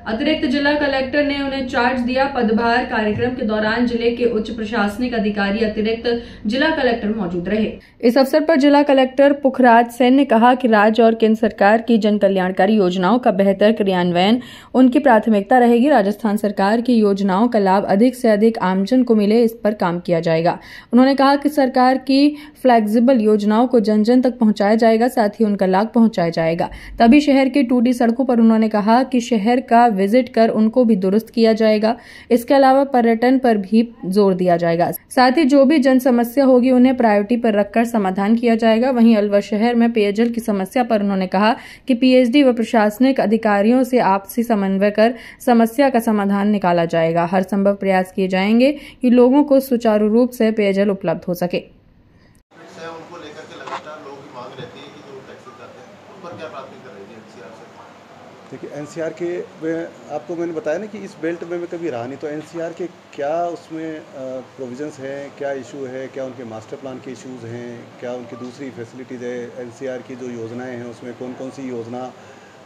अतिरिक्त जिला कलेक्टर ने उन्हें चार्ज दिया। पदभार कार्यक्रम के दौरान जिले के उच्च प्रशासनिक अधिकारी अतिरिक्त जिला कलेक्टर मौजूद रहे। इस अवसर पर जिला कलेक्टर पुखराज सेन ने कहा कि राज्य और केंद्र सरकार की जन कल्याणकारी योजनाओं का बेहतर क्रियान्वयन उनकी प्राथमिकता रहेगी। राजस्थान सरकार की योजनाओं का लाभ अधिक से अधिक आमजन को मिले, इस पर काम किया जाएगा। उन्होंने कहा कि सरकार की फ्लेक्सिबल योजनाओं को जन जन तक पहुंचाया जाएगा, साथ ही उनका लाभ पहुंचाया जाएगा। तभी शहर की टूटी सड़कों पर उन्होंने कहा कि शहर का विजिट कर उनको भी दुरुस्त किया जाएगा। इसके अलावा पर्यटन पर भी जोर दिया जाएगा। साथ ही जो भी जन समस्या होगी उन्हें प्रायोरिटी पर रखकर समाधान किया जाएगा। वहीं अलवर शहर में पेयजल की समस्या पर उन्होंने कहा कि पीएचडी व प्रशासनिक अधिकारियों से आपसी समन्वय कर समस्या का समाधान निकाला जाएगा। हर संभव प्रयास किए जाएंगे कि लोगों को सुचारू रूप से पेयजल उपलब्ध हो सके। उनको लेकर के लगातार लोगों की मांग रहती है कि जो टैक्सेस जाते हैं उन पर क्या प्राथमिकता रहेगी एनसीआर से? देखिए, एनसीआर के आपको मैंने बताया ना कि इस बेल्ट में मैं कभी रहा नहीं, तो एनसीआर के क्या उसमें प्रोविजंस हैं, क्या इशू है, क्या उनके मास्टर प्लान के इश्यूज़ हैं, क्या उनकी दूसरी फैसिलिटीज़ है, एनसीआर की जो योजनाएं हैं उसमें कौन कौन सी योजना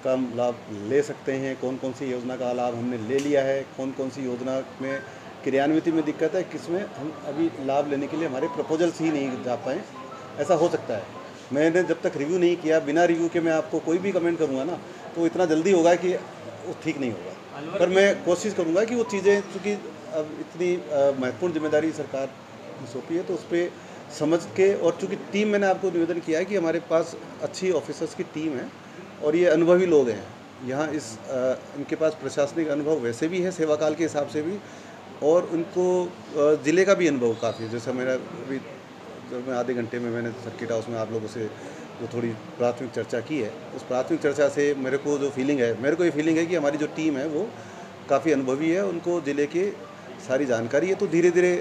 का लाभ ले सकते हैं, कौन कौन सी योजना का लाभ हमने ले लिया है, कौन कौन सी योजना में क्रियान्विति में दिक्कत है, किसमें हम अभी लाभ लेने के लिए हमारे प्रपोजल्स ही नहीं जा पाए। ऐसा हो सकता है। मैंने जब तक रिव्यू नहीं किया, बिना रिव्यू के मैं आपको कोई भी कमेंट करूँगा ना तो इतना जल्दी होगा कि वो ठीक नहीं होगा। पर मैं कोशिश करूँगा कि वो चीज़ें, चूँकि अब इतनी महत्वपूर्ण जिम्मेदारी सरकार ने सौंपी है तो उस पर समझ के, और चूँकि टीम मैंने आपको निवेदन किया है कि हमारे पास अच्छी ऑफिसर्स की टीम है और ये अनुभवी लोग हैं यहाँ। इनके पास प्रशासनिक अनुभव वैसे भी है सेवाकाल के हिसाब से भी, और उनको ज़िले का भी अनुभव काफ़ी है। जैसा मेरा अभी जब मैं आधे घंटे में मैंने सर्किट हाउस में आप लोगों से जो थोड़ी प्राथमिक चर्चा की है, उस प्राथमिक चर्चा से मेरे को जो फीलिंग है, मेरे को ये फीलिंग है कि हमारी जो टीम है वो काफ़ी अनुभवी है, उनको ज़िले के सारी जानकारी है। तो धीरे धीरे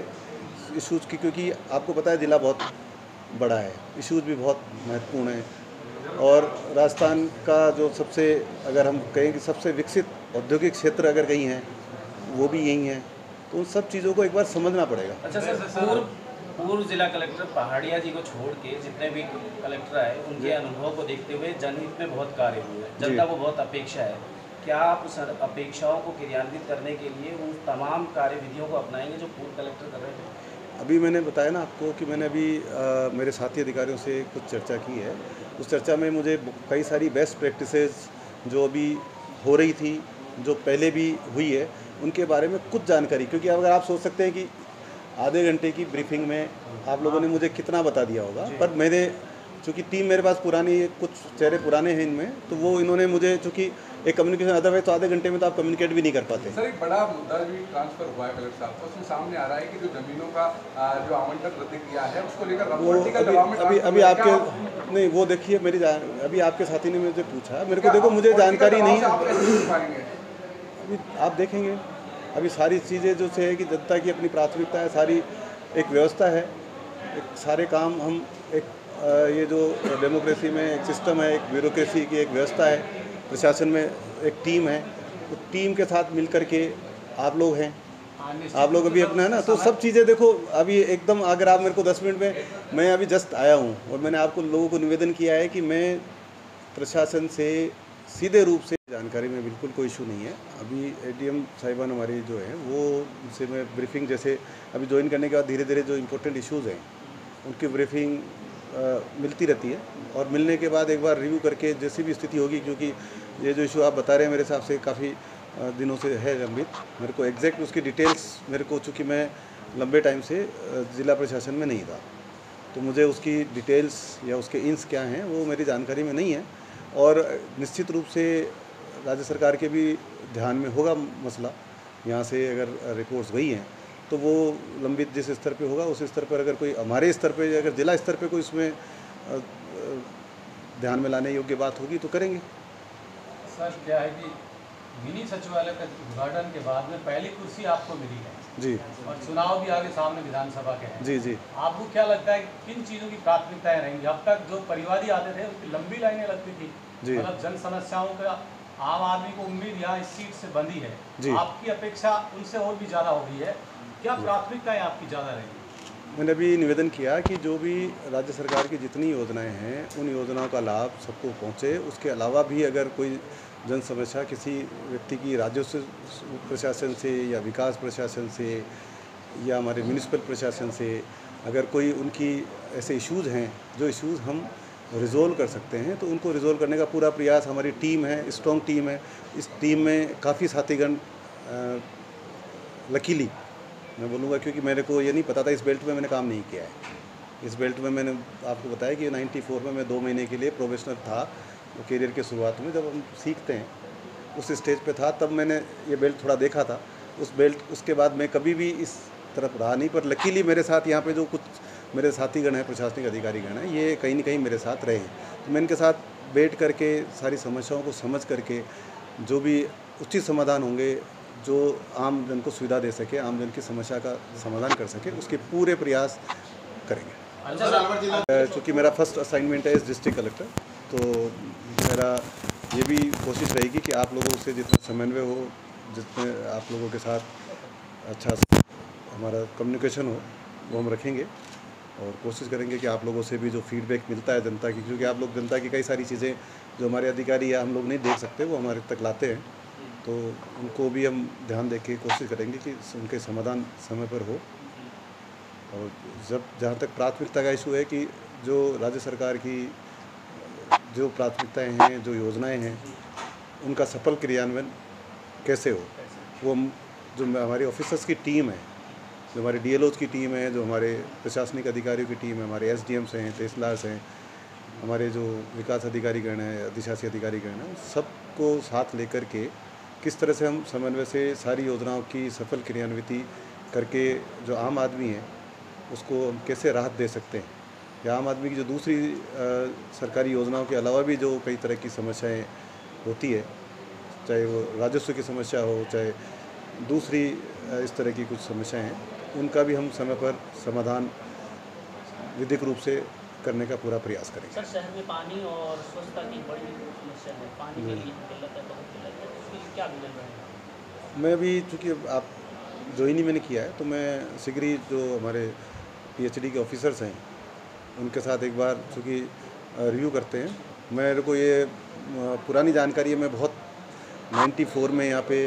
इश्यूज़ की, क्योंकि आपको पता है ज़िला बहुत बड़ा है, इश्यूज़ भी बहुत महत्वपूर्ण हैं, और राजस्थान का जो सबसे, अगर हम कहें कि सबसे विकसित औद्योगिक क्षेत्र अगर कहीं है वो भी यही है। तो उन सब चीज़ों को एक बार समझना पड़ेगा। अच्छा सर, पूर्व जिला कलेक्टर पहाड़िया जी को छोड़ के जितने भी कलेक्टर आए उनके अनुभव को देखते हुए जनहित में बहुत कार्य हुए हैं, जनता को बहुत अपेक्षा है। क्या आप उस अपेक्षाओं को क्रियान्वित करने के लिए उन तमाम कार्यविधियों को अपनाएंगे जो पूर्व कलेक्टर कर रहे थे? अभी मैंने बताया ना आपको कि मैंने अभी मेरे साथी अधिकारियों से कुछ चर्चा की है। उस चर्चा में मुझे कई सारी बेस्ट प्रैक्टिसेस जो अभी हो रही थी, जो पहले भी हुई है, उनके बारे में कुछ जानकारी, क्योंकि अगर आप सोच सकते हैं कि आधे घंटे की ब्रीफिंग में आप लोगों ने मुझे कितना बता दिया होगा, पर मेरे चूँकि टीम मेरे पास पुरानी, कुछ चेहरे पुराने हैं इनमें, तो वो इन्होंने मुझे, चूँकि एक कम्युनिकेशन अदरवाइज तो आधे घंटे में तो आप कम्युनिकेट भी नहीं कर पाते। सर, एक बड़ा मुद्दा भी ट्रांसफर हुआ है कलेक्टर साहब को, उसमें सामने आ रहा है कि जो जमीनों का जो आवंटन रद्द किया है उसको लेकर अभी आपके नहीं, वो देखिए मेरी अभी आपके साथी ने मुझे पूछा, मेरे को देखो मुझे जानकारी नहीं है, अभी आप देखेंगे। अभी सारी चीज़ें जो है कि जनता की अपनी प्राथमिकता है, सारी एक व्यवस्था है, एक सारे काम हम एक ये जो डेमोक्रेसी में एक सिस्टम है, एक ब्यूरोक्रेसी की एक व्यवस्था है, प्रशासन में एक टीम है, तो टीम के साथ मिलकर के आप लोग हैं, आप लोग अभी अपना है ना, तो सब चीज़ें देखो अभी एकदम, अगर आप मेरे को 10 मिनट में, मैं अभी जस्ट आया हूँ और मैंने आपको लोगों को निवेदन किया है कि मैं प्रशासन से सीधे रूप से जानकारी में बिल्कुल कोई इशू नहीं है। अभी एडीएम साहिबान हमारी जो है वो उनसे मैं ब्रीफिंग, जैसे अभी ज्वाइन करने के बाद धीरे धीरे जो इम्पोर्टेंट इश्यूज़ हैं उनकी ब्रीफिंग मिलती रहती है, और मिलने के बाद एक बार रिव्यू करके जैसी भी स्थिति होगी, क्योंकि ये जो इशू आप बता रहे हैं मेरे हिसाब से काफ़ी दिनों से है लंबित, मेरे को एग्जैक्ट उसकी डिटेल्स मेरे को, चूँकि मैं लंबे टाइम से ज़िला प्रशासन में नहीं था, तो मुझे उसकी डिटेल्स या उसके इंस क्या हैं वो मेरी जानकारी में नहीं है। और निश्चित रूप से राज्य सरकार के भी ध्यान में होगा मसला, यहाँ से अगर रिपोर्ट्स गई हैं तो वो लंबित जिस स्तर पे होगा उस स्तर पर, अगर कोई हमारे स्तर पे, अगर जिला स्तर पे कोई इसमें ध्यान में लाने योग्य बात होगी तो करेंगे। सर, क्या है कि मिनी सचिवालय का उद्घाटन के बाद में पहली कुर्सी आपको मिली है जी, और चुनाव भी आगे सामने विधानसभा के हैं जी, आपको क्या लगता है किन चीज़ों की प्राथमिकताएं रहेंगी? अब तक जो परिवादी आते थे उनकी लंबी लाइनें लगती थी, मतलब जन समस्याओं का आम आदमी को उम्मीद यहाँ इस सीट से बंधी है, आपकी अपेक्षा उनसे और भी ज़्यादा हो गई है, क्या प्राथमिकताएं आपकी ज़्यादा रहेंगी? मैंने अभी निवेदन किया कि जो भी राज्य सरकार की जितनी योजनाएं हैं उन योजनाओं का लाभ सबको पहुंचे। उसके अलावा भी अगर कोई जन समस्या किसी व्यक्ति की राजस्व प्रशासन से या विकास प्रशासन से या हमारे म्यूनिसिपल प्रशासन से अगर कोई उनकी ऐसे इश्यूज़ हैं जो इश्यूज़ हम रिज़ोल्व कर सकते हैं तो उनको रिज़ोल्व करने का पूरा प्रयास, हमारी टीम है, स्ट्रॉन्ग टीम है। इस टीम में काफ़ी साथीगण लकीली मैं बोलूँगा, क्योंकि मेरे को ये नहीं पता था, इस बेल्ट में मैंने काम नहीं किया है। इस बेल्ट में मैंने आपको बताया कि 94 में मैं 2 महीने के लिए प्रोफेशनल था। तो करियर के शुरुआत में जब हम सीखते हैं उस स्टेज पे था, तब मैंने ये बेल्ट थोड़ा देखा था। उस बेल्ट उसके बाद मैं कभी भी इस तरफ रहा नहीं, पर लकीली मेरे साथ यहाँ पे जो कुछ मेरे साथीगण हैं, प्रशासनिक अधिकारीगण हैं, ये कहीं ना कहीं मेरे साथ रहे हैं। तो मैं इनके साथ बैठ करके सारी समस्याओं को समझ करके जो भी उचित समाधान होंगे, जो आम जन को सुविधा दे सके, आम जन की समस्या का समाधान कर सके, उसके पूरे प्रयास करेंगे। चूँकि मेरा फर्स्ट असाइनमेंट है एज डिस्ट्रिक्ट कलेक्टर, तो मेरा ये भी कोशिश रहेगी कि आप लोगों से जितना समन्वय हो, जितने आप लोगों के साथ अच्छा हमारा कम्युनिकेशन हो, वो हम रखेंगे और कोशिश करेंगे कि आप लोगों से भी जो फीडबैक मिलता है जनता की, क्योंकि आप लोग जनता की कई सारी चीज़ें जो हमारे अधिकारी या हम लोग नहीं देख सकते वो हमारे तक लाते हैं, तो उनको भी हम ध्यान दे के कोशिश करेंगे कि उनके समाधान समय पर हो। और जब जहाँ तक प्राथमिकता का इशू है कि जो राज्य सरकार की जो प्राथमिकताएं हैं, जो योजनाएं हैं, उनका सफल क्रियान्वयन कैसे हो, वो जो हमारे ऑफिसर्स की टीम है, जो हमारे डीएलओज की टीम है, जो हमारे प्रशासनिक अधिकारियों की टीम है, हमारे एसडीएम्स हैं, तहसीलदार्स हैं, हमारे जो विकास अधिकारीगण हैं, अधिशासी अधिकारीगण हैं, सबको साथ लेकर के किस तरह से हम समन्वय से सारी योजनाओं की सफल क्रियान्विति करके जो आम आदमी है उसको हम कैसे राहत दे सकते हैं, या आम आदमी की जो दूसरी सरकारी योजनाओं के अलावा भी जो कई तरह की समस्याएं होती है, चाहे वो राजस्व की समस्या हो, चाहे दूसरी इस तरह की कुछ समस्याएं हैं, उनका भी हम समय पर समाधान विधिक रूप से करने का पूरा प्रयास करेंगे। सर, शहर में पानी और स्वच्छता की बड़ी समस्या है, पानी की किल्लत है, बहुत किल्लत है, उसकी क्या मिल रहा है? मैं भी चूँकि आप ज्वाइन ही मैंने किया है, तो मैं शीघ्र ही जो हमारे पीएचडी के ऑफिसर्स हैं उनके साथ एक बार चूँकि रिव्यू करते हैं। मेरे को ये पुरानी जानकारी है, मैं बहुत 94 में यहाँ पे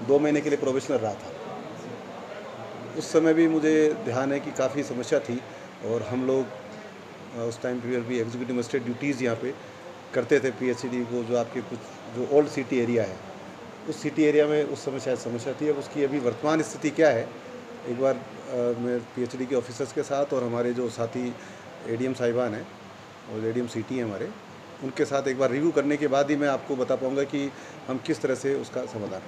2 महीने के लिए प्रोफेशनल रहा था। उस समय भी मुझे ध्यान है कि काफ़ी समस्या थी और हम लोग उस टाइम पे भी एग्जीक्यूटिव मजिस्ट्रेट ड्यूटीज़ यहाँ पे करते थे पीएचडी को, जो आपके कुछ जो ओल्ड सिटी एरिया है, उस सिटी एरिया में उस समय शायद समस्या थी। अब उसकी अभी वर्तमान स्थिति क्या है, एक बार मैं पीएचडी के ऑफिसर्स के साथ और हमारे जो साथी एडीएम साहिबान हैं और एडीएम सिटी हैं हमारे, उनके साथ एक बार रिव्यू करने के बाद ही मैं आपको बता पाऊँगा कि हम किस तरह से उसका समाधान